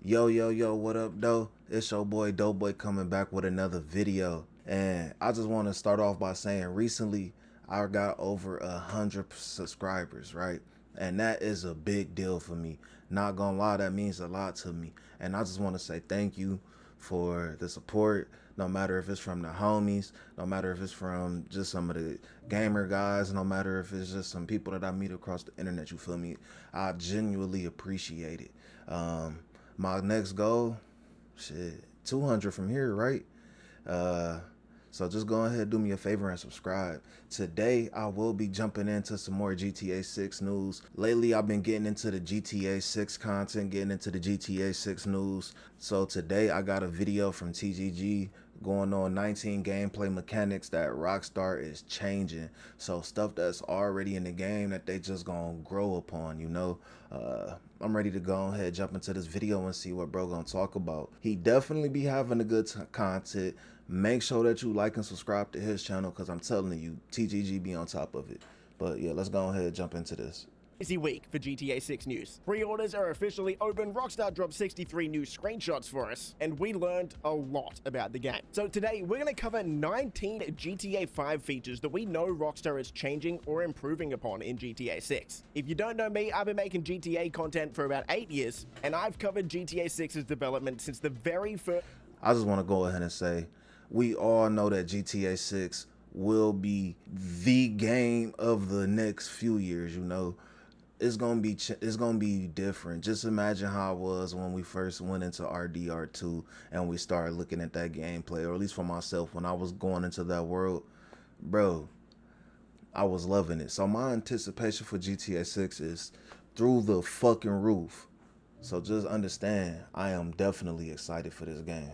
Yo, what up, though? It's your boy Doughboy coming back with another video. And I just want to start off by saying recently I got over 100 subscribers, right? And that is a big deal for me. Not gonna lie, that means a lot to me. And I just want to say thank you for the support, no matter if it's from the homies, no matter if it's from just some of the gamer guys, no matter if it's just some people that I meet across the internet, you feel me? I genuinely appreciate it. My next goal, shit, 200 from here, right? So just go ahead, do me a favor and subscribe. Today, I will be jumping into some more GTA 6 news. Lately, I've been getting into the GTA 6 content, getting into the GTA 6 news. So today, I got a video from TGG going on 19 gameplay mechanics that Rockstar is changing. So stuff that's already in the game that they just gonna grow upon, you know. I'm ready to go ahead, jump into this video and see what bro gonna talk about. He definitely be having a good content. Make sure that you like and subscribe to his channel, because I'm telling you, TGG be on top of it. But yeah, let's go ahead and jump into this. Busy week for GTA 6 news. Pre-orders are officially open. Rockstar dropped 63 new screenshots for us, and we learned a lot about the game. So today, we're going to cover 19 GTA 5 features that we know Rockstar is changing or improving upon in GTA 6. If you don't know me, I've been making GTA content for about 8 years, and I've covered GTA 6's development since the very first... I just want to go ahead and say, we all know that GTA 6 will be the game of the next few years, you know. It's gonna be different. Just imagine how it was when we first went into RDR2 and we started looking at that gameplay, or at least for myself, when I was going into that world, bro, I was loving it. So my anticipation for GTA 6 is through the fucking roof. So just understand, I am definitely excited for this game.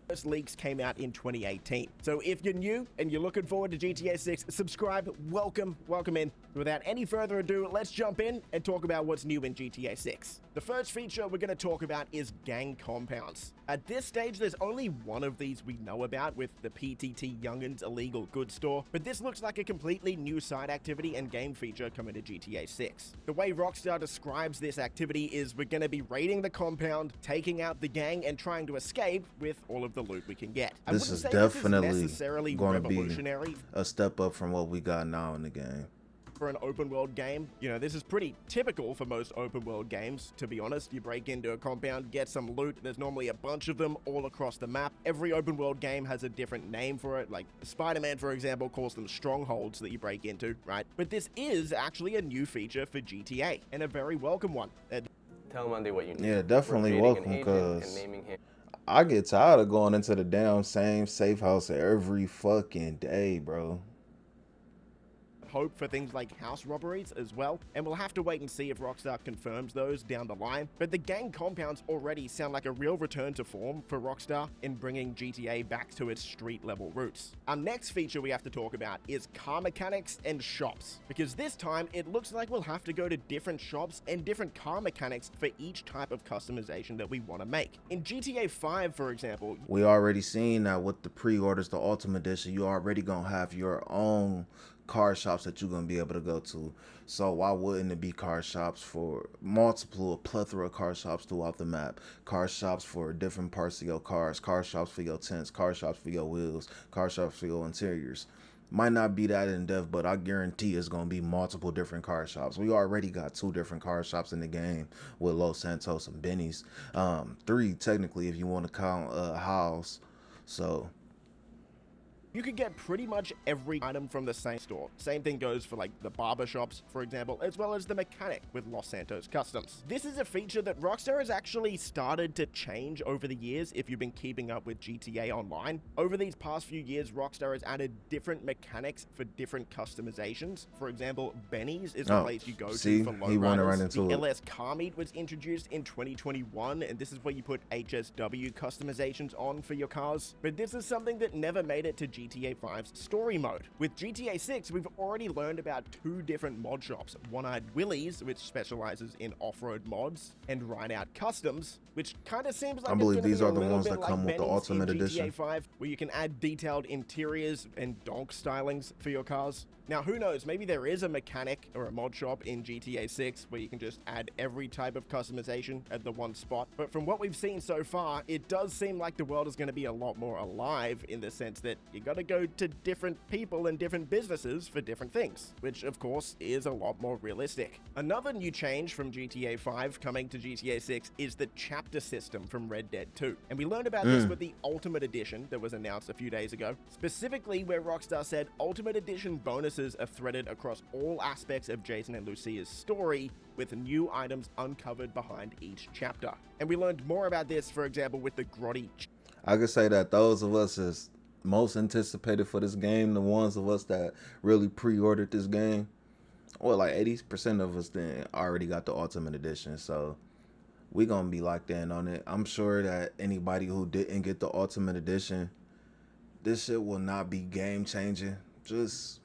First leaks came out in 2018. So if you're new and you're looking forward to GTA 6, subscribe, welcome in. Without any further ado, let's jump in and talk about what's new in GTA 6. The first feature we're going to talk about is gang compounds. At this stage, there's only one of these we know about, with the PTT Young'uns illegal goods store, but this looks like a completely new side activity and game feature coming to GTA 6. The way Rockstar describes this activity is we're going to be raiding the compound, taking out the gang, and trying to escape with all of the loot we can get. This is definitely going to be a step up from what we got now in the game. For an open world game, you know, this is pretty typical for most open world games, to be honest. You break into a compound, get some loot, there's normally a bunch of them all across the map. Every open world game has a different name for it, like Spider-Man, for example, calls them strongholds that you break into, right? But this is actually a new feature for GTA, and a very welcome one. Tell him Monday what you need. Yeah, definitely welcome, because I get tired of going into the damn same safe house every fucking day, bro. Hope for things like house robberies as well, and we'll have to wait and see if Rockstar confirms those down the line. But the gang compounds already sound like a real return to form for Rockstar in bringing GTA back to its street level roots. Our next feature we have to talk about is car mechanics and shops, because this time it looks like we'll have to go to different shops and different car mechanics for each type of customization that we want to make. In GTA 5, for example, we already seen that with the pre-orders, the Ultimate Edition, you already gonna have your own car shops that you're gonna be able to go to. So why wouldn't it be car shops for a plethora of car shops throughout the map? Car shops for different parts of your cars, car shops for your tents, car shops for your wheels, car shops for your interiors. Might not be that in depth, but I guarantee it's gonna be multiple different car shops. We already got 2 different car shops in the game with Los Santos and Benny's. 3 technically if you want to count House. So you could get pretty much every item from the same store. Same thing goes for like the barber shops, for example, as well as the mechanic with Los Santos Customs. This is a feature that Rockstar has actually started to change over the years if you've been keeping up with GTA Online. Over these past few years, Rockstar has added different mechanics for different customizations. For example, Benny's is the place you go to for lowriders. The LS Car Meet was introduced in 2021, and this is where you put HSW customizations on for your cars. But this is something that never made it to GTA 5's story mode. With GTA 6, we've already learned about 2 different mod shops, One-Eyed Willie's, which specializes in off-road mods, and Ride Out Customs, which kind of seems like I believe these are the ones that come with the Ultimate Edition. GTA 5, where you can add detailed interiors and donk stylings for your cars. Now, who knows, maybe there is a mechanic or a mod shop in GTA 6 where you can just add every type of customization at the one spot, but from what we've seen so far, it does seem like the world is going to be a lot more alive in the sense that you got to go to different people and different businesses for different things, which of course is a lot more realistic. Another new change from GTA 5 coming to GTA 6 is the chapter system from Red Dead 2, and we learned about this with the Ultimate Edition that was announced a few days ago, specifically where Rockstar said Ultimate Edition bonuses are threaded across all aspects of Jason and Lucia's story, with new items uncovered behind each chapter. And we learned more about this, for example, with the Grotty. I could say that those of us is most anticipated for this game, the ones of us that really pre-ordered this game, well, like 80% of us then already got the Ultimate Edition, so we gonna be locked in on it. I'm sure that anybody who didn't get the Ultimate Edition, this shit will not be game changing, just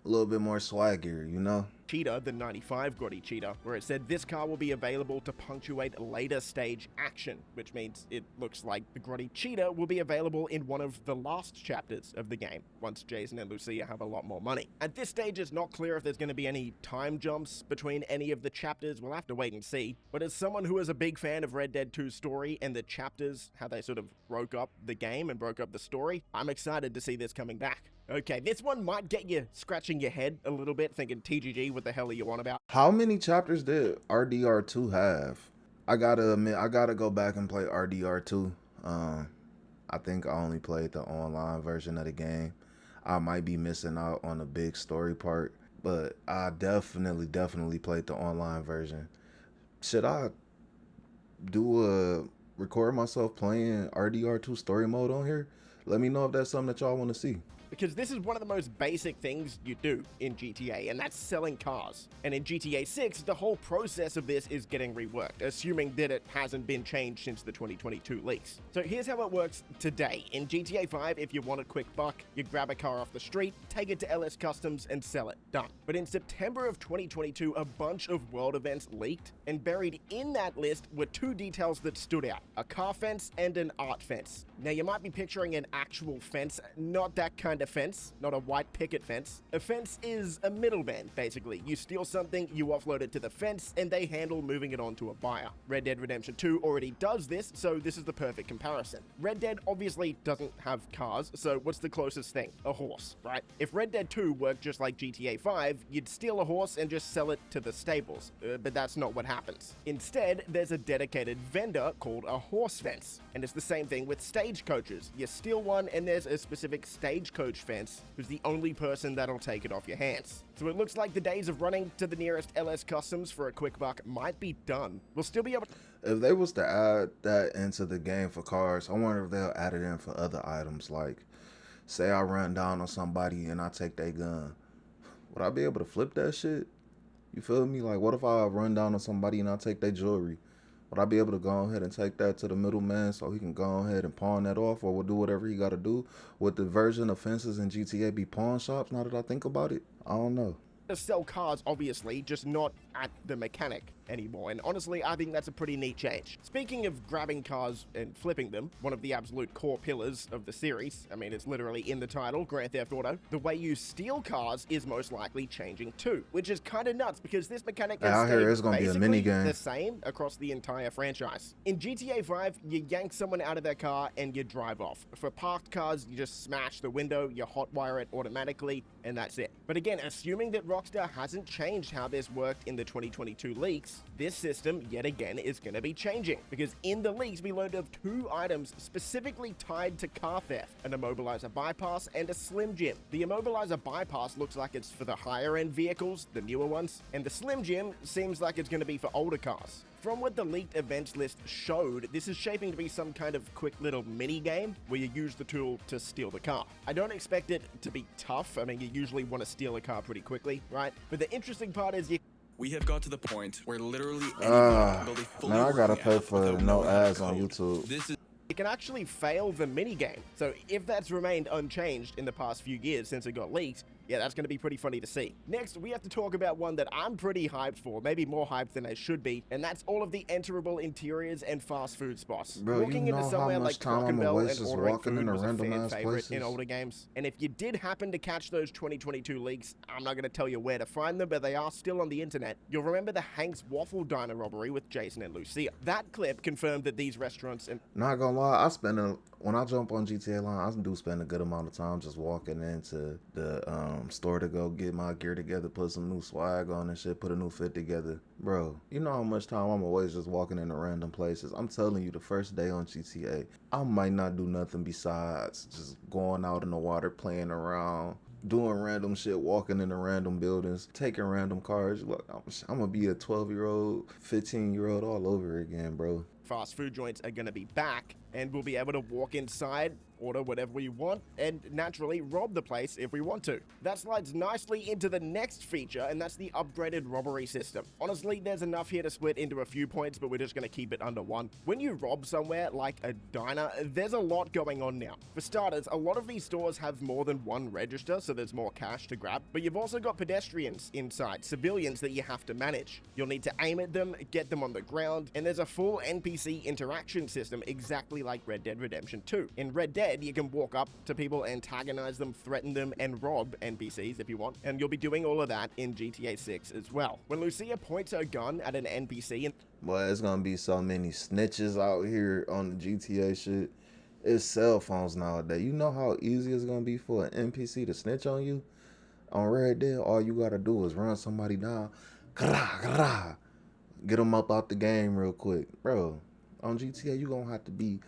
a little bit more swaggier, you know? Cheetah, the 95 Grotty Cheetah, where it said this car will be available to punctuate later stage action, which means it looks like the Grotty Cheetah will be available in one of the last chapters of the game, once Jason and Lucia have a lot more money. At this stage, it's not clear if there's going to be any time jumps between any of the chapters. We'll have to wait and see. But as someone who is a big fan of Red Dead 2's story and the chapters, how they sort of broke up the game and broke up the story, I'm excited to see this coming back. Okay, this one might get you scratching your head a little bit, thinking, TGG, what the hell are you on about? How many chapters did RDR2 have? I gotta admit, I gotta go back and play RDR2. I think I only played the online version of the game. I might be missing out on a big story part, but I definitely played the online version. Should I record myself playing RDR2 story mode on here? Let me know if that's something that y'all want to see. Because this is one of the most basic things you do in GTA, and that's selling cars. And in GTA 6, the whole process of this is getting reworked, assuming that it hasn't been changed since the 2022 leaks. So here's how it works today. In GTA 5, if you want a quick buck, you grab a car off the street, take it to LS Customs, and sell it. Done. But in September of 2022, a bunch of world events leaked, and buried in that list were two details that stood out: a car fence and an art fence. Now, you might be picturing an actual fence, not that kind of fence, not a white picket fence. A fence is a middleman, basically. You steal something, you offload it to the fence, and they handle moving it on to a buyer. Red Dead Redemption 2 already does this, so this is the perfect comparison. Red Dead obviously doesn't have cars, so what's the closest thing? A horse, right? If Red Dead 2 worked just like GTA 5, you'd steal a horse and just sell it to the stables, but that's not what happens. Instead, there's a dedicated vendor called a horse fence, and it's the same thing with stagecoaches. You steal one, and there's a specific stagecoach fence who's the only person that'll take it off your hands. So it looks like the days of running to the nearest LS Customs for a quick buck might be done. We'll still be able to... If they was to add that into the game for cars, I wonder if they'll add it in for other items. Like, say I run down on somebody and I take their gun. Would I be able to flip that shit? You feel me? Like, what if I run down on somebody and I take their jewelry? Would I be able to go ahead and take that to the middleman so he can go ahead and pawn that off, or will do whatever he got to do? Would the version of fences in GTA be pawn shops now that I think about it? I don't know. Sell cars, obviously, just not at the mechanic anymore, and honestly, I think that's a pretty neat change. Speaking of grabbing cars and flipping them, one of the absolute core pillars of the series, I mean, it's literally in the title, Grand Theft Auto, the way you steal cars is most likely changing too, which is kind of nuts because this mechanic has stayed basically the same across the entire franchise. In GTA 5, you yank someone out of their car and you drive off. For parked cars, you just smash the window, you hotwire it automatically, and that's it. But again, assuming that Rockstar hasn't changed how this worked in the 2022 leaks, this system, yet again, is going to be changing, because in the leaks we learned of two items specifically tied to car theft: an immobilizer bypass and a Slim Jim. The immobilizer bypass looks like it's for the higher end vehicles, the newer ones, and the Slim Jim seems like it's going to be for older cars. From what the leaked events list showed, this is shaping to be some kind of quick little mini game where you use the tool to steal the car. I don't expect it to be tough. I mean, you usually want to steal a car pretty quickly, right? But the interesting part is we have got to the point where literally anyone can build a fully now I gotta pay app for without no knowing how to ads on code. YouTube. it can actually fail the minigame. So if that's remained unchanged in the past few years since it got leaked, Yeah, that's going to be pretty funny to see. Next, we have to talk about one that I'm pretty hyped for, maybe more hyped than I should be, and that's all of the enterable interiors and fast food spots. Bro, Walking you know into how somewhere much like time Crock I'm and gonna Bell waste and just ordering walking food into was a random fan ass favorite in places? older games. And if you did happen to catch those 2022 leaks, I'm not going to tell you where to find them, but they are still on the internet. You'll remember the Hank's Waffle Diner robbery with Jason and Lucia. That clip confirmed that these restaurants and Not gonna lie, when I jump on GTA Line, I do spend a good amount of time just walking into the store to go get my gear together, put some new swag on and shit, put a new fit together. Bro, you know how much time I'm always just walking into random places. I'm telling you, the first day on GTA, I might not do nothing besides just going out in the water, playing around, doing random shit, walking into random buildings, taking random cars. Look, I'm gonna be a 12-year-old, 15-year-old all over again, bro. fast food joints are going to be back, and we'll be able to walk inside, order whatever we want, and naturally rob the place if we want to. That slides nicely into the next feature, and that's the upgraded robbery system. Honestly, there's enough here to split into a few points, but we're just going to keep it under one. When you rob somewhere like a diner, there's a lot going on now. For starters, a lot of these stores have more than one register, so there's more cash to grab, but you've also got pedestrians inside, civilians that you have to manage. You'll need to aim at them, get them on the ground, and there's a full NPC interaction system exactly like Red Dead Redemption 2. In Red Dead, you can walk up to people, antagonize them, threaten them, and rob NPCs if you want, and you'll be doing all of that in GTA 6 as well. When Lucia points her gun at an NPC and Boy, it's gonna be so many snitches out here on the GTA shit. It's cell phones nowadays. You know how easy it's gonna be for an NPC to snitch on you? On Red Dead, all you gotta do is run somebody down, get them up out the game real quick. Bro, on GTA, you gonna have to be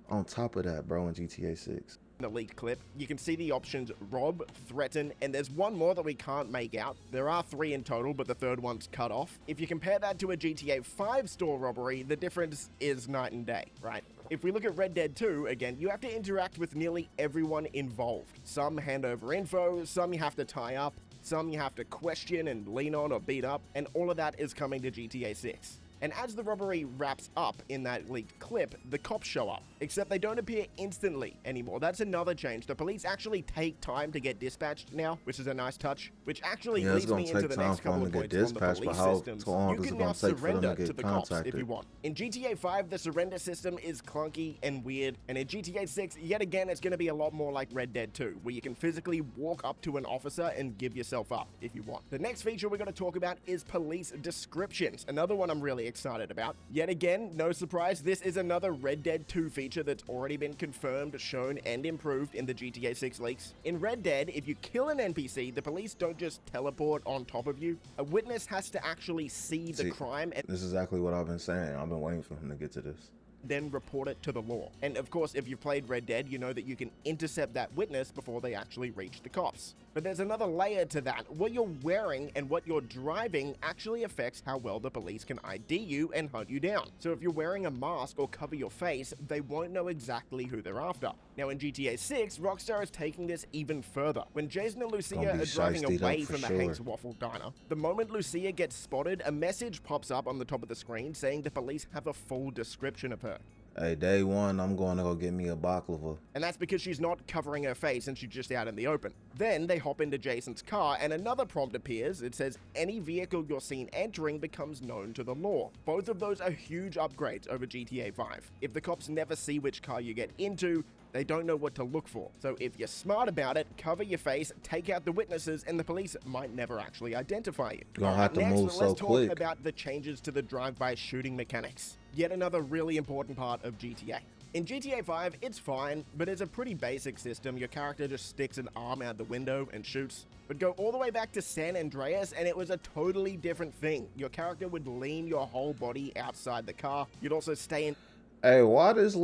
on top of that, bro, in GTA 6. the leaked clip, you can see the options rob, threaten, and there's one more that we can't make out. There are 3 in total, but the third one's cut off. If you compare that to a GTA 5 store robbery, the difference is night and day, right? If we look at Red Dead 2, again, you have to interact with nearly everyone involved. Some hand over info, some you have to tie up, some you have to question and lean on or beat up, and all of that is coming to GTA 6. And as the robbery wraps up in that leaked clip, the cops show up, except they don't appear instantly anymore. That's another change. The police actually take time to get dispatched now, which is a nice touch, which actually leads me into the next couple of points on the police systems. You can now surrender to the cops if you want. In GTA 5, the surrender system is clunky and weird, and in GTA 6, yet again, it's going to be a lot more like Red Dead 2, where you can physically walk up to an officer and give yourself up if you want. The next feature we're going to talk about is police descriptions, another one I'm really excited about. Yet again, no surprise, this is another Red Dead 2 feature that's already been confirmed, shown, and improved in the GTA 6 leaks. In Red Dead, if you kill an NPC, the police don't just teleport on top of you. A witness has to actually see the crime and This is exactly what I've been saying. I've been waiting for him to get to this. then report it to the law. And of course, if you've played Red Dead, you know that you can intercept that witness before they actually reach the cops. But there's another layer to that. What you're wearing and what you're driving actually affects how well the police can ID you and hunt you down. So if you're wearing a mask or cover your face, they won't know exactly who they're after. Now in GTA 6, Rockstar is taking this even further. When Jason and Lucia are driving away from the Hank's Waffle Diner, the moment Lucia gets spotted, a message pops up on the top of the screen saying the police have a full description of her. Hey, day one, I'm going to go get me a baklava. And that's because she's not covering her face and she's just out in the open. Then they hop into Jason's car and another prompt appears. It says any vehicle you're seen entering becomes known to the law. Both of those are huge upgrades over GTA 5. If the cops never see which car you get into, they don't know what to look for. So if you're smart about it, cover your face, take out the witnesses, and the police might never actually identify you. You're gonna have to move so let's quick. talk about the changes to the drive-by shooting mechanics. Yet another really important part of GTA. In GTA 5, it's fine, but it's a pretty basic system. Your character just sticks an arm out the window and shoots. But go all the way back to San Andreas, and it was a totally different thing. Your character would lean your whole body outside the car. You'd also stay in... Hey, why does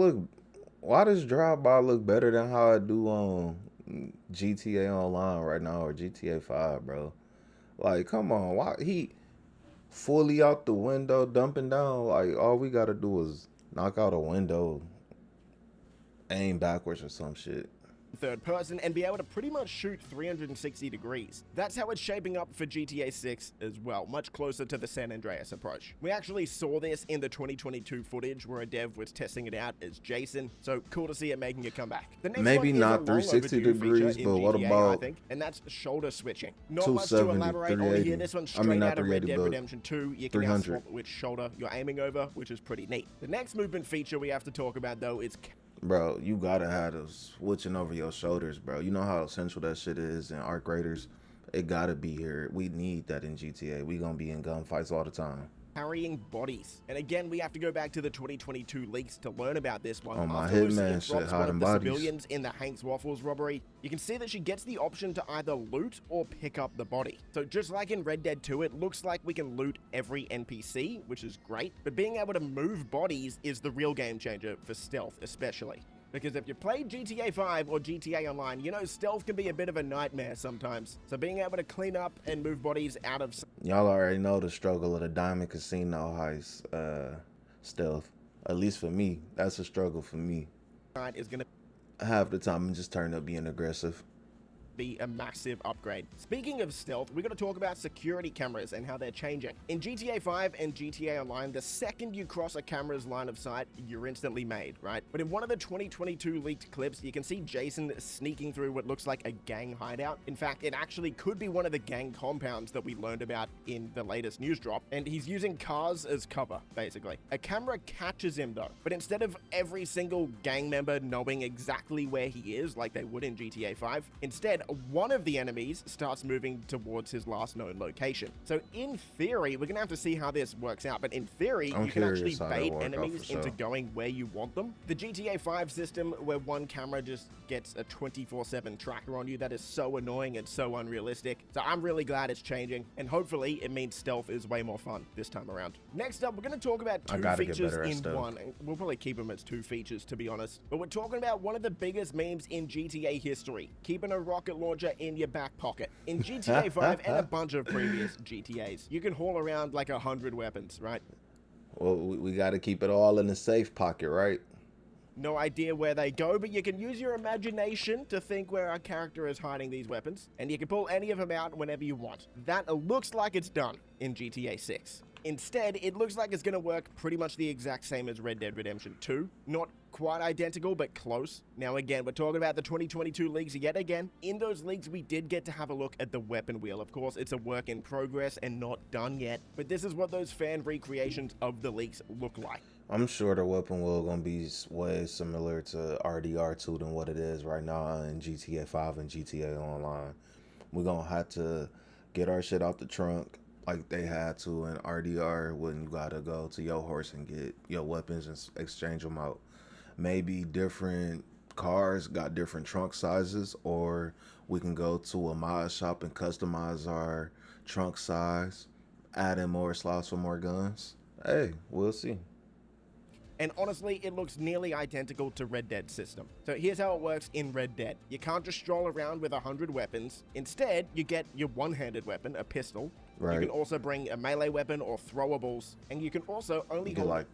drive-by look better than how I do on GTA Online right now or GTA 5, bro? Like, come on, why he fully out the window, dumping down? Like, all we gotta do is knock out a window, aim backwards or some shit. third person and be able to pretty much shoot 360 degrees. That's how it's shaping up for GTA 6 as well, much closer to the San Andreas approach. We actually saw this in the 2022 footage where a dev was testing it out as Jason, so cool to see it making a comeback. The next Maybe one is not a 360 long overdue degrees, feature but in what GTA, about I think, and that's shoulder switching. Not much to 270, elaborate on here. 380? This one's I mean, straight not out of Red 380, Dead but Redemption 2. You can now 300. swap which shoulder you're aiming over, which is pretty neat. The next movement feature we have to talk about though is Bro, you gotta have those switching over your shoulders, bro. You know how essential that shit is in Arc Raiders. It gotta be here. We need that in GTA. We gonna be in gunfights all the time. carrying bodies. And again, we have to go back to the 2022 leaks to learn about this one. Oh, my After Lucia Hitman shit, drops one hiding of the bodies. civilians in the Hank's Waffles robbery, you can see that she gets the option to either loot or pick up the body. So just like in Red Dead 2, it looks like we can loot every NPC, which is great, but being able to move bodies is the real game changer for stealth, especially. Because if you play GTA 5 or GTA Online, you know stealth can be a bit of a nightmare sometimes. So being able to clean up and move bodies out of Y'all already know the struggle of the Diamond Casino heist stealth. At least for me, that's a struggle for me. sight is going to Half the time I'm just turning up being aggressive. be a massive upgrade. Speaking of stealth, we're going to talk about security cameras and how they're changing. In GTA 5 and GTA Online, the second you cross a camera's line of sight, you're instantly made, right? But in one of the 2022 leaked clips, you can see Jason sneaking through what looks like a gang hideout. In fact, it actually could be one of the gang compounds that we learned about in the latest news drop, and he's using cars as cover, basically. A camera catches him though, but instead of every single gang member knowing exactly where he is like they would in GTA 5, instead one of the enemies starts moving towards his last known location. So in theory, we're gonna have to see how this works out, but in theory, I'm you can actually curious how that bait work out enemies for into sure. going where you want them. The GTA 5 system where one camera just gets a 24/7 tracker on you, that is so annoying and so unrealistic. So I'm really glad it's changing, and hopefully it means stealth is way more fun this time around. Next up, we're gonna talk about I two gotta get features better at in stealth. one. We'll probably keep them as two features, to be honest. But we're talking about one of the biggest memes in GTA history, keeping a rocket launcher in your back pocket. In GTA 5 and a bunch of previous GTAs, you can haul around like 100 weapons, right? Well, we gotta keep it all in the safe pocket, right? No idea where they go, but you can use your imagination to think where our character is hiding these weapons, and you can pull any of them out whenever you want. That looks like it's done in GTA 6. Instead, it looks like it's going to work pretty much the exact same as Red Dead Redemption 2. Not quite identical, but close. Now again, we're talking about the 2022 leaks yet again. In those leaks, we did get to have a look at the weapon wheel. Of course, it's a work in progress and not done yet, but this is what those fan recreations of the leaks look like. I'm sure the weapon wheel gonna be way similar to RDR2 than what it is right now in GTA 5 and GTA Online. We're gonna have to get our shit out the trunk like they had to in RDR when you gotta go to your horse and get your weapons and exchange them out. Maybe different cars got different trunk sizes, or we can go to a mod shop and customize our trunk size, add in more slots for more guns. Hey, we'll see. And honestly, it looks nearly identical to Red Dead's system. So here's how it works in Red Dead. You can't just stroll around with 100 weapons. Instead, you get your one-handed weapon, a pistol. Right. You can also bring a melee weapon or throwables, and you can also only You get hold like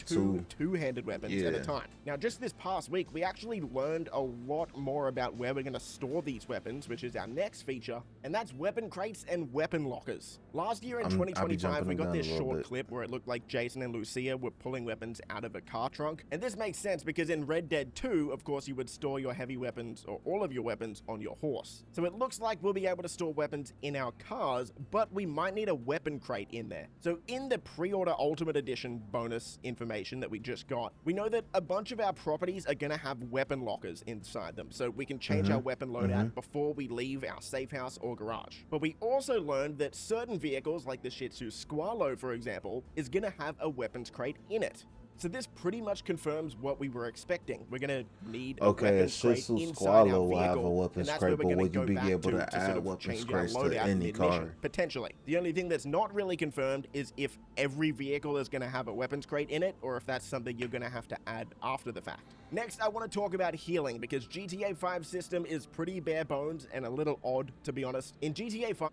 two-handed weapons at a Yeah. time. Now, just this past week, we actually learned a lot more about where we're going to store these weapons, which is our next feature, and that's weapon crates and weapon lockers. Last year in I'll be 2025, jumping we the got gun this a little short bit. clip where it looked like Jason and Lucia were pulling weapons out of a car trunk, and this makes sense because in Red Dead 2, of course, you would store your heavy weapons or all of your weapons on your horse. So it looks like we'll be able to store weapons in our cars, but we might need a weapon crate in there. So in the pre-order Ultimate Edition bonus information that we just got, we know that a bunch of our properties are going to have weapon lockers inside them, so we can change our weapon loadout before we leave our safe house or garage. But we also learned that certain vehicles, like the Shih Tzu Squalo, for example, is going to have a weapons crate in it. So this pretty much confirms what we were expecting. We're going to need a Okay, a weapons Shih crate Tzu inside our Squalo will have a vehicle, weapons and that's crate, where but we're will going you to go be back able to sort add of weapons change our crates to loadout any mid-mission. car? Potentially. The only thing that's not really confirmed is if every vehicle is going to have a weapons crate in it, or if that's something you're going to have to add after the fact. Next, I want to talk about healing, because GTA 5's system is pretty bare bones and a little odd, to be honest. In GTA 5...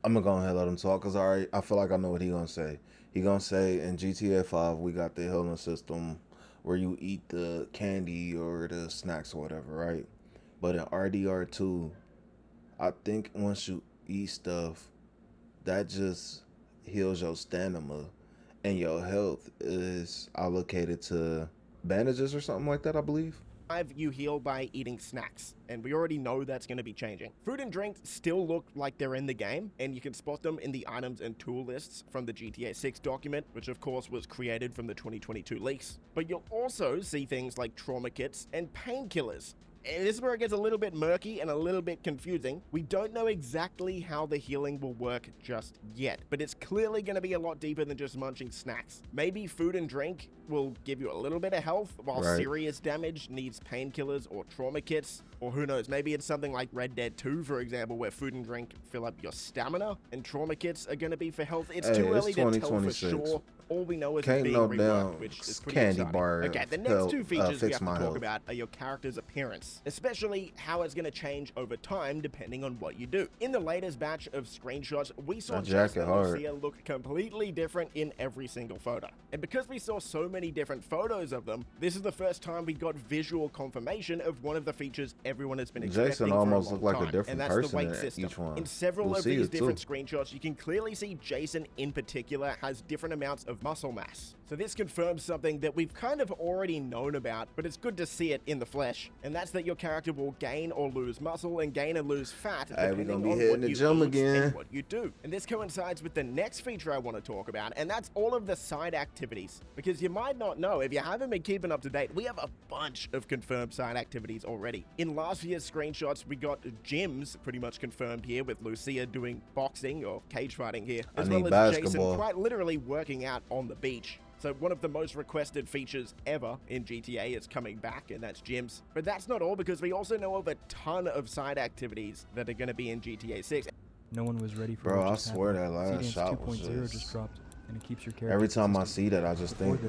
I'm gonna go ahead and let him talk, because I feel like I know what he gonna say. He gonna say in GTA 5 we got the healing system where you eat the candy or the snacks or whatever, right? But in RDR2, I think once you eat stuff, that just heals your stamina, and your health is allocated to bandages or something like that, I believe. You heal by eating snacks, and we already know that's going to be changing. Food and drink still look like they're in the game, and you can spot them in the items and tool lists from the GTA 6 document, which of course was created from the 2022 leaks. But you'll also see things like trauma kits and painkillers. And this is where it gets a little bit murky and a little bit confusing. We don't know exactly how the healing will work just yet, but it's clearly going to be a lot deeper than just munching snacks. Maybe food and drink will give you a little bit of health, while serious damage needs painkillers or trauma kits, or who knows, maybe it's something like Red Dead 2, for example, where food and drink fill up your stamina, and trauma kits are going to be for health. It's too early to tell for sure. All we know is it's being reworked, which is pretty candy exciting. bar. Okay, the next two features we have to talk about are your character's appearance, especially how it's going to change over time depending on what you do. In the latest batch of screenshots, we saw Jason and Lucia look completely different in every single photo. And because we saw so many different photos of them, this is the first time we got visual confirmation of one of the features everyone has been expecting Jason for almost a long looked like time, a different and that's person the wake in system. each one. In several of these different screenshots, you can clearly see Jason in particular has different amounts of muscle mass. So this confirms something that we've kind of already known about, but it's good to see it in the flesh, and that's that your character will gain or lose muscle and gain and lose fat depending on what you eat and what you do. And this coincides with the next feature I want to talk about, and that's all of the side activities. Because you might not know, if you haven't been keeping up to date, we have a bunch of confirmed side activities already. In last year's screenshots, we got gyms pretty much confirmed here, with Lucia doing boxing or cage fighting here, as well as Jason quite literally working out on the beach. So one of the most requested features ever in GTA is coming back, and that's gyms. But that's not all, because we also know of a ton of side activities that are going to be in GTA 6. No one was ready for Bro, I swear that last shot was just dropped, and it keeps your character every time I see that, I just think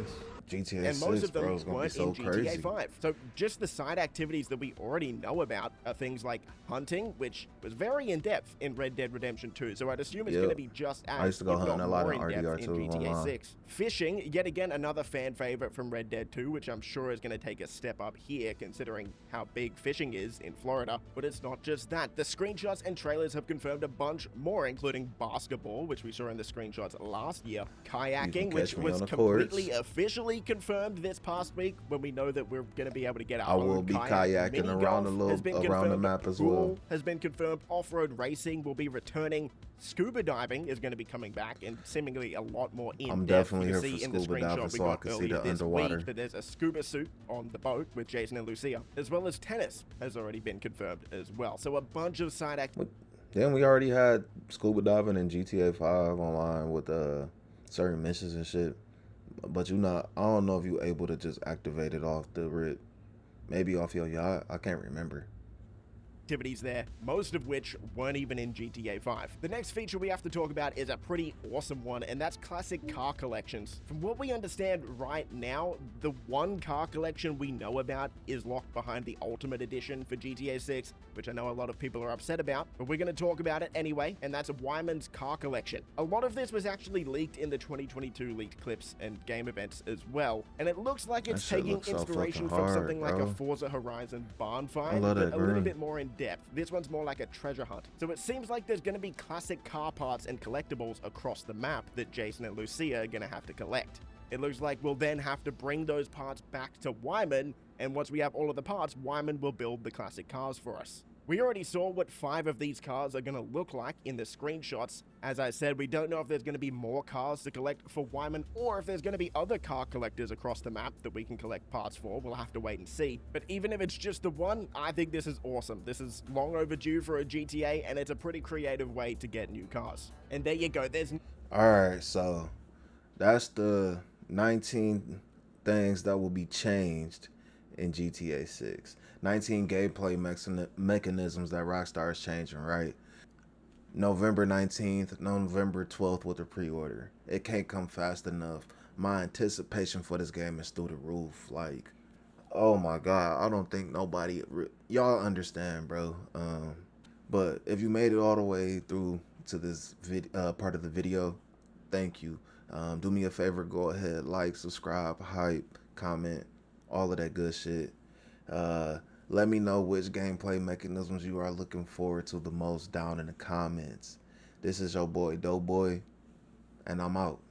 GTA and 6, most of them bro, is gonna be weren't so in GTA crazy. 5. So just the side activities that we already know about are things like hunting, which was very in-depth in Red Dead Redemption 2. So I'd assume it's going to be just as, I used to go hunting a lot in in-depth in RDR2 GTA 6. Fishing, yet again, another fan favorite from Red Dead 2, which I'm sure is going to take a step up here, considering how big fishing is in Florida. But it's not just that. The screenshots and trailers have confirmed a bunch more, including basketball, which we saw in the screenshots last year, kayaking, which was completely officially confirmed this past week, when we know that we're going to be able to get our own I will be kayak. kayaking around around the map as well. Has been confirmed. Off-road racing will be returning. Scuba diving is going to be coming back, and seemingly a lot more in depth. I'm definitely here for scuba diving, so I can see the underwater. That there's a scuba suit on the boat with Jason and Lucia, as well as tennis has already been confirmed as well. So a bunch of side activities. Then we already had scuba diving in GTA 5 online with certain missions and shit. But I don't know if you're able to just activate it off the rip. Maybe off your yacht. I can't remember. Activities there, most of which weren't even in GTA 5. The next feature we have to talk about is a pretty awesome one, and that's classic car collections. From what we understand right now, the one car collection we know about is locked behind the Ultimate Edition for GTA 6, which I know a lot of people are upset about, but we're going to talk about it anyway, and that's Wyman's car collection. A lot of this was actually leaked in the 2022 leaked clips and game events as well, and it looks like it's taking inspiration from something like a Forza Horizon barn find, but a little bit more in depth. This one's more like a treasure hunt. So it seems like there's going to be classic car parts and collectibles across the map that Jason and Lucia are going to have to collect. It looks like we'll then have to bring those parts back to Wyman, and once we have all of the parts, Wyman will build the classic cars for us. We already saw what 5 of these cars are going to look like in the screenshots. As I said, we don't know if there's going to be more cars to collect for Wyman, or if there's going to be other car collectors across the map that we can collect parts for. We'll have to wait and see. But even if it's just the one, I think this is awesome. This is long overdue for a GTA, and it's a pretty creative way to get new cars. And there you go. Alright, so that's the 19 things that will be changed in GTA 6. 19 gameplay mechanisms that Rockstar is changing, right? November 19th, November 12th with the pre-order. It can't come fast enough. My anticipation for this game is through the roof. Like, oh my God, I don't think nobody... Y'all understand, bro. But if you made it all the way through to this part of the video, thank you. Do me a favor, go ahead, like, subscribe, hype, comment, all of that good shit. Let me know which gameplay mechanisms you are looking forward to the most down in the comments. This is your boy Doughboy, and I'm out.